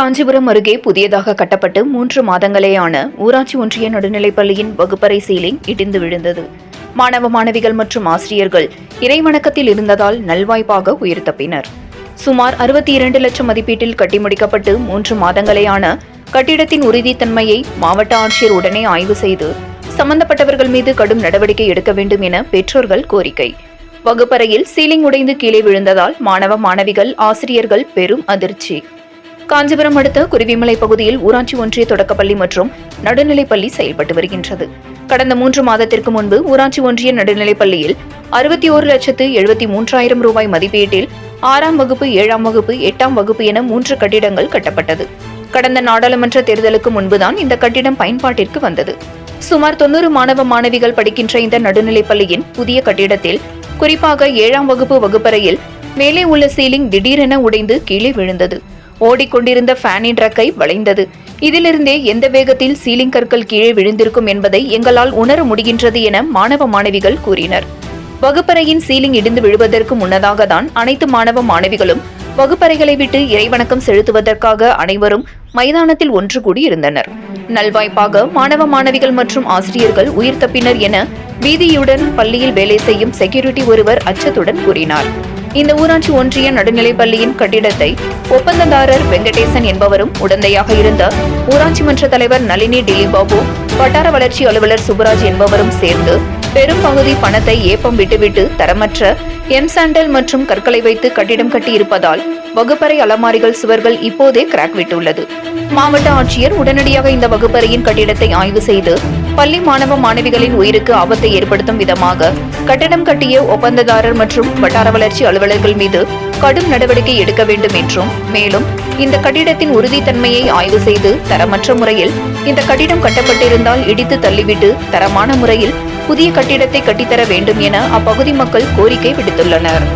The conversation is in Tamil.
காஞ்சிபுரம் அருகே புதியதாக கட்டப்பட்டு 3 மாதங்களேயான ஊராட்சி ஒன்றிய நடுநிலைப்பள்ளியின் வகுப்பறை சீலிங் இடிந்து விழுந்தது. மாணவ மாணவிகள் மற்றும் ஆசிரியர்கள் இறைவணக்கத்தில் இருந்ததால் நல்வாய்ப்பாக உயிர் தப்பினர். சுமார் 62 லட்சம் மதிப்பீட்டில் கட்டி முடிக்கப்பட்டு 3 மாதங்களேயான கட்டிடத்தின் உறுதித்தன்மையை மாவட்ட ஆட்சியர் உடனே ஆய்வு செய்து சம்பந்தப்பட்டவர்கள் மீது கடும் நடவடிக்கை எடுக்க வேண்டும் என பெற்றோர்கள் கோரிக்கை. வகுப்பறையில் சீலிங் உடைந்து கீழே விழுந்ததால் மாணவ மாணவிகள் ஆசிரியர்கள் பெரும் அதிர்ச்சி. காஞ்சிபுரம் அடுத்த குருவிமலை பகுதியில் ஊராட்சி ஒன்றிய தொடக்கப்பள்ளி மற்றும் நடுநிலைப்பள்ளி செயல்பட்டு வருகின்றது. கடந்த 3 மாதத்திற்கு முன்பு ஊராட்சி ஒன்றிய நடுநிலைப்பள்ளியில் 61,73,000 ரூபாய் மதிப்பீட்டில் 6ஆம் வகுப்பு, 7ஆம் வகுப்பு, 8ஆம் வகுப்பு என 3 கட்டிடங்கள் கட்டப்பட்டது. கடந்த நாடாளுமன்ற தேர்தலுக்கு முன்புதான் இந்த கட்டிடம் பயன்பாட்டிற்கு வந்தது. சுமார் 90 மாணவ மாணவிகள் படிக்கின்ற இந்த நடுநிலைப்பள்ளியின் புதிய கட்டிடத்தில் குறிப்பாக 7ஆம் வகுப்பு வகுப்பறையில் மேலே உள்ள சீலிங் திடீரென உடைந்து கீழே விழுந்தது. ஓடிக்கொண்டிருந்த ஃபேனின் ரெக்கை வளைந்தது. இதிலிருந்தே எந்த வேகத்தில் சீலிங் கற்கள் கீழே விழுந்திருக்கும் என்பதை எங்களால் உணர முடிகின்றது என மாணவ மாணவிகள் கூறினர். வகுப்பறையின் சீலிங் இடிந்து விழுவதற்கு முன்னதாக தான் அனைத்து மாணவ மாணவிகளும் வகுப்பறைகளை விட்டு இறைவணக்கம் செலுத்துவதற்காக அனைவரும் மைதானத்தில் ஒன்று கூடி இருந்தனர். நல்வாய்ப்பாக மாணவ மாணவிகள் மற்றும் ஆசிரியர்கள் உயிர் தப்பினர் என பீதியுடன் பள்ளியில் வேலை செய்யும் செக்யூரிட்டி ஒருவர் அச்சத்துடன் கூறினார். இந்த ஊராட்சி ஒன்றிய நடுநிலைப்பள்ளியின் கட்டிடத்தை ஒப்பந்ததாரர் வெங்கடேசன் என்பவரும் உடந்தையாக இருந்த ஊராட்சி மன்ற தலைவர் நளினி டிலிபாபு, வட்டார வளர்ச்சி அலுவலர் சுப்பராஜ் என்பவரும் சேர்ந்து பெரும் பகுதி பணத்தை ஏப்பம் விட்டுவிட்டு தரமற்ற எம்சாண்டல் மற்றும் கற்களை வைத்து கட்டிடம் கட்டியிருப்பதால் வகுப்பறை அலமாரிகள் சுவர்கள் இப்போதே கிராக் விட்டுள்ளது. மாவட்ட ஆட்சியர் உடனடியாக இந்த வகுப்பறையின் கட்டிடத்தை ஆய்வு செய்து பள்ளி மாணவ மாணவிகளின் உயிருக்கு ஆபத்தை ஏற்படுத்தும் விதமாக கட்டிடம் கட்டிய ஒப்பந்ததாரர் மற்றும் வட்டார வளர்ச்சி அலுவலர்கள் மீது கடும் நடவடிக்கை எடுக்க வேண்டும் என்றும், மேலும் இந்த கட்டிடத்தின் உறுதித்தன்மையை ஆய்வு செய்து தரமற்ற முறையில் இந்த கட்டிடம் கட்டப்பட்டிருந்தால் இடித்து தள்ளிவிட்டு தரமான முறையில் புதிய கட்டிடத்தை கட்டித்தர வேண்டும் என அப்பகுதி மக்கள் கோரிக்கை விடுத்துள்ளனர்.